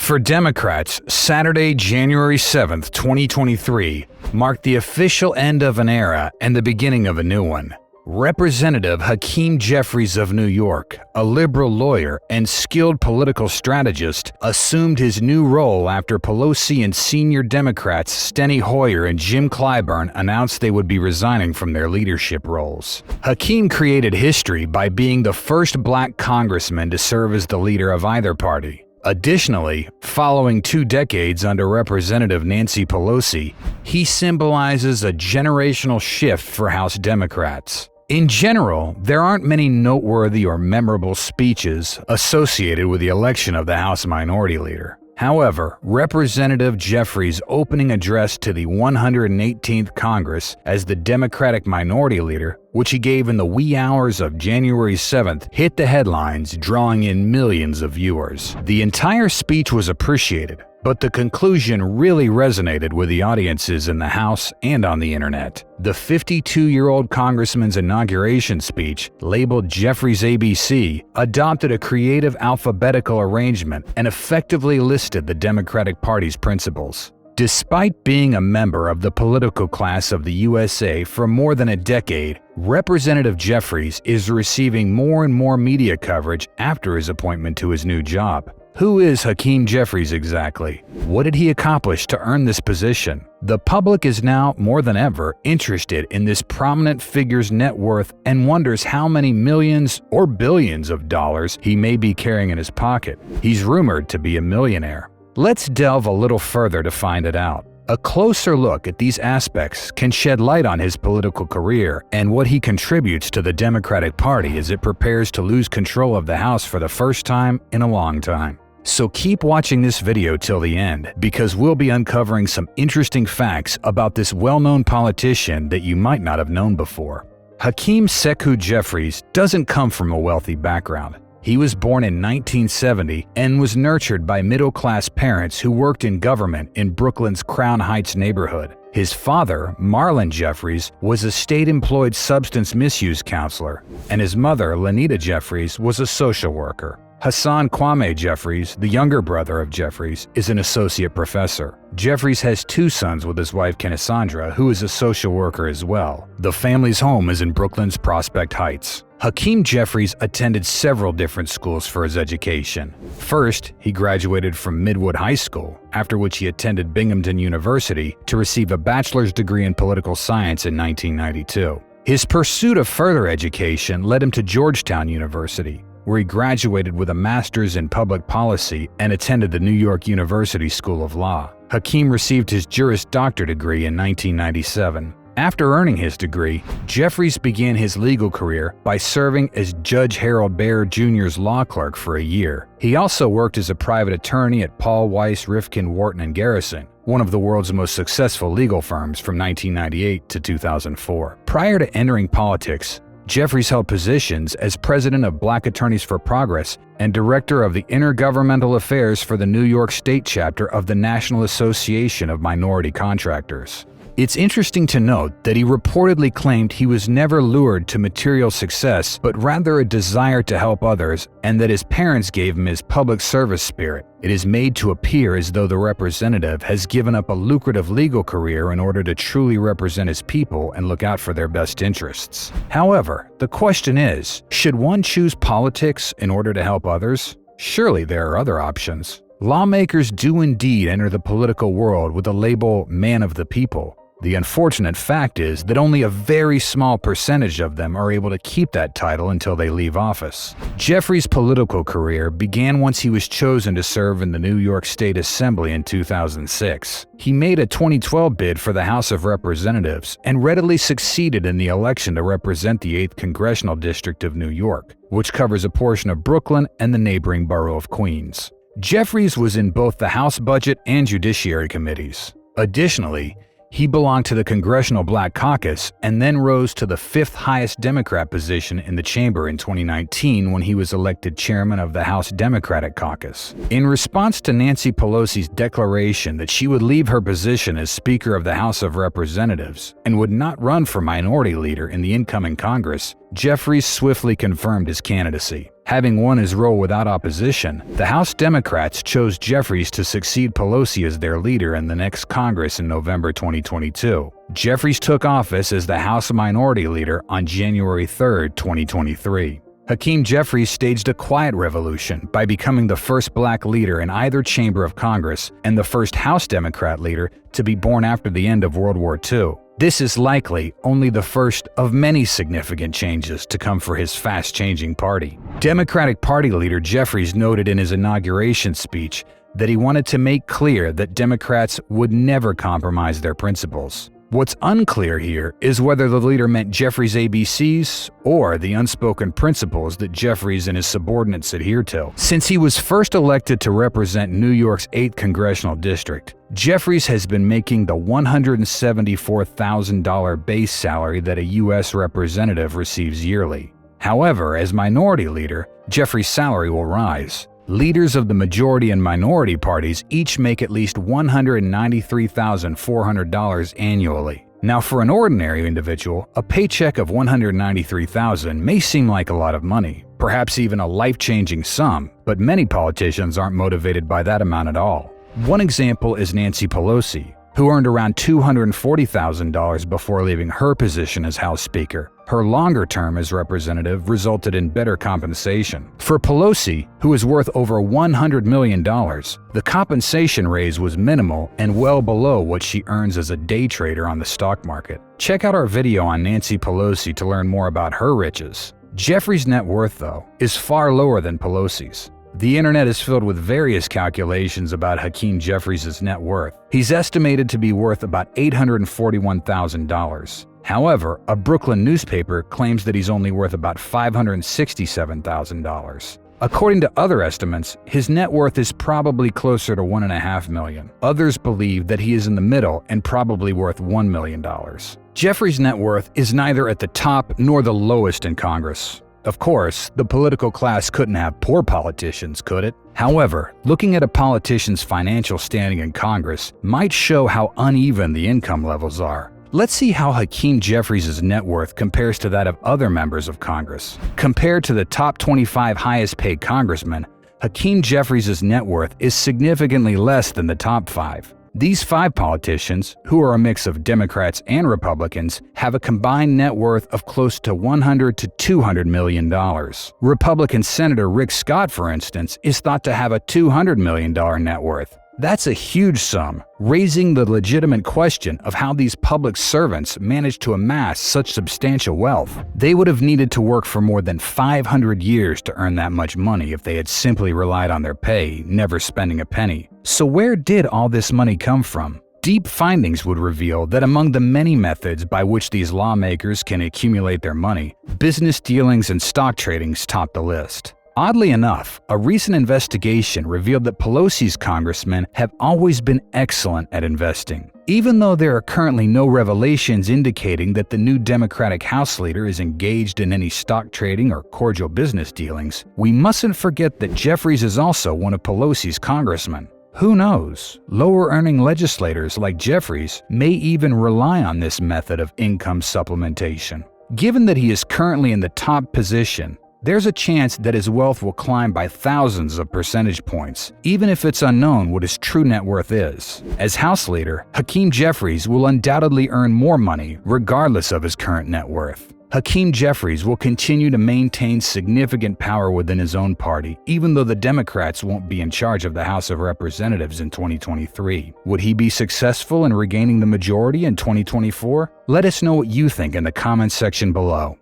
For Democrats, Saturday, January 7, 2023, marked the official end of an era and the beginning of a new one. Representative Hakeem Jeffries of New York, a liberal lawyer and skilled political strategist, assumed his new role after Pelosi and senior Democrats Steny and Jim Clyburn announced they would be resigning from their leadership roles. Hakeem created history by being the first black congressman to serve as the leader of either party. Additionally, following 2 decades under Representative Nancy Pelosi, he symbolizes a generational shift for House Democrats. In general, there aren't many noteworthy or memorable speeches associated with the election of the House Minority Leader. However, Representative Jeffries' opening address to the 118th Congress as the Democratic Minority Leader, which he gave in the wee hours of January 7th, hit the headlines, drawing in millions of viewers. The entire speech was appreciated, but the conclusion really resonated with the audiences in the House and on the internet. The 52-year-old congressman's inauguration speech, labeled Jeffries ABC, adopted a creative alphabetical arrangement and effectively listed the Democratic Party's principles. Despite being a member of the political class of the USA for more than a decade, Representative Jeffries is receiving more and more media coverage after his appointment to his new job. Who is Hakeem Jeffries exactly? What did he accomplish to earn this position? The public is now, more than ever, interested in this prominent figure's net worth and wonders how many millions or billions of dollars he may be carrying in his pocket. He's rumored to be a millionaire. Let's delve a little further to find it out. A closer look at these aspects can shed light on his political career and what he contributes to the Democratic Party as it prepares to lose control of the House for the first time in a long time. So keep watching this video till the end, because we'll be uncovering some interesting facts about this well-known politician that you might not have known before. Hakeem Sekou Jeffries doesn't come from a wealthy background. He was born in 1970 and was nurtured by middle-class parents who worked in government in Brooklyn's Crown Heights neighborhood. His father, Marlon Jeffries, was a state-employed substance misuse counselor, and his mother, Lanita Jeffries, was a social worker. Hassan Kwame Jeffries, the younger brother of Jeffries, is an associate professor. Jeffries has 2 sons with his wife Kenessandra, who is a social worker as well. The family's home is in Brooklyn's Prospect Heights. Hakeem Jeffries attended several different schools for his education. First, he graduated from Midwood High School, after which he attended Binghamton University to receive a bachelor's degree in political science in 1992. His pursuit of further education led him to Georgetown University, where he graduated with a master's in public policy and attended the New York University School of Law. Hakeem received his Juris Doctor degree in 1997. After earning his degree, Jeffries began his legal career by serving as Judge Harold Baer Jr.'s law clerk for a year. He also worked as a private attorney at Paul Weiss Rifkin Wharton & Garrison, one of the world's most successful legal firms from 1998 to 2004. Prior to entering politics, Jeffries held positions as president of Black Attorneys for Progress and director of the Intergovernmental Affairs for the New York State chapter of the National Association of Minority Contractors. It's interesting to note that he reportedly claimed he was never lured to material success, but rather a desire to help others, and that his parents gave him his public service spirit. It is made to appear as though the representative has given up a lucrative legal career in order to truly represent his people and look out for their best interests. However, the question is, should one choose politics in order to help others? Surely there are other options. Lawmakers do indeed enter the political world with the label "man of the people." The unfortunate fact is that only a very small percentage of them are able to keep that title until they leave office. Jeffries' political career began once he was chosen to serve in the New York State Assembly in 2006. He made a 2012 bid for the House of Representatives and readily succeeded in the election to represent the 8th Congressional District of New York, which covers a portion of Brooklyn and the neighboring borough of Queens. Jeffries was in both the House Budget and Judiciary Committees. Additionally, he belonged to the Congressional Black Caucus and then rose to the 5th highest Democrat position in the chamber in 2019 when he was elected chairman of the House Democratic Caucus. In response to Nancy Pelosi's declaration that she would leave her position as Speaker of the House of Representatives and would not run for Minority Leader in the incoming Congress, Jeffries swiftly confirmed his candidacy. Having won his role without opposition, the House Democrats chose Jeffries to succeed Pelosi as their leader in the next Congress in November 2022. Jeffries took office as the House Minority Leader on January 3, 2023. Hakeem Jeffries staged a quiet revolution by becoming the first black leader in either chamber of Congress and the first House Democrat leader to be born after the end of World War II. This is likely only the first of many significant changes to come for his fast-changing party. Democratic Party leader Jeffries noted in his inauguration speech that he wanted to make clear that Democrats would never compromise their principles. What's unclear here is whether the leader meant Jeffries' ABCs or the unspoken principles that Jeffries and his subordinates adhere to. Since he was first elected to represent New York's 8th Congressional District, Jeffries has been making the $174,000 base salary that a U.S. representative receives yearly. However, as minority leader, Jeffries' salary will rise. Leaders of the majority and minority parties each make at least $193,400 annually. Now, for an ordinary individual, a paycheck of $193,000 may seem like a lot of money, perhaps even a life-changing sum, but many politicians aren't motivated by that amount at all. One example is Nancy Pelosi, who earned around $240,000 before leaving her position as House Speaker. Her longer term as representative resulted in better compensation. For Pelosi, who is worth over $100 million, the compensation raise was minimal and well below what she earns as a day trader on the stock market. Check out our video on Nancy Pelosi to learn more about her riches. Jeffries' net worth, though, is far lower than Pelosi's. The internet is filled with various calculations about Hakeem Jeffries' net worth. He's estimated to be worth about $841,000. However, a Brooklyn newspaper claims that he's only worth about $567,000. According to other estimates, his net worth is probably closer to $1.5 million. Others believe that he is in the middle and probably worth $1 million. Jeffries' net worth is neither at the top nor the lowest in Congress. Of course, the political class couldn't have poor politicians, could it? However, looking at a politician's financial standing in Congress might show how uneven the income levels are. Let's see how Hakeem Jeffries' net worth compares to that of other members of Congress. Compared to the top 25 highest-paid congressmen, Hakeem Jeffries' net worth is significantly less than the top 5. These 5 politicians, who are a mix of Democrats and Republicans, have a combined net worth of close to $100 to $200 million. Republican Senator Rick Scott, for instance, is thought to have a $200 million net worth. That's a huge sum, raising the legitimate question of how these public servants managed to amass such substantial wealth. They would have needed to work for more than 500 years to earn that much money if they had simply relied on their pay, never spending a penny. So where did all this money come from? Deep findings would reveal that among the many methods by which these lawmakers can accumulate their money, business dealings and stock tradings top the list. Oddly enough, a recent investigation revealed that Pelosi's congressmen have always been excellent at investing. Even though there are currently no revelations indicating that the new Democratic House leader is engaged in any stock trading or cordial business dealings, we mustn't forget that Jeffries is also one of Pelosi's congressmen. Who knows? Lower-earning legislators like Jeffries may even rely on this method of income supplementation. Given that he is currently in the top position, there's a chance that his wealth will climb by thousands of percentage points, even if it's unknown what his true net worth is. As House leader, Hakeem Jeffries will undoubtedly earn more money regardless of his current net worth. Hakeem Jeffries will continue to maintain significant power within his own party, even though the Democrats won't be in charge of the House of Representatives in 2023. Would he be successful in regaining the majority in 2024? Let us know what you think in the comments section below.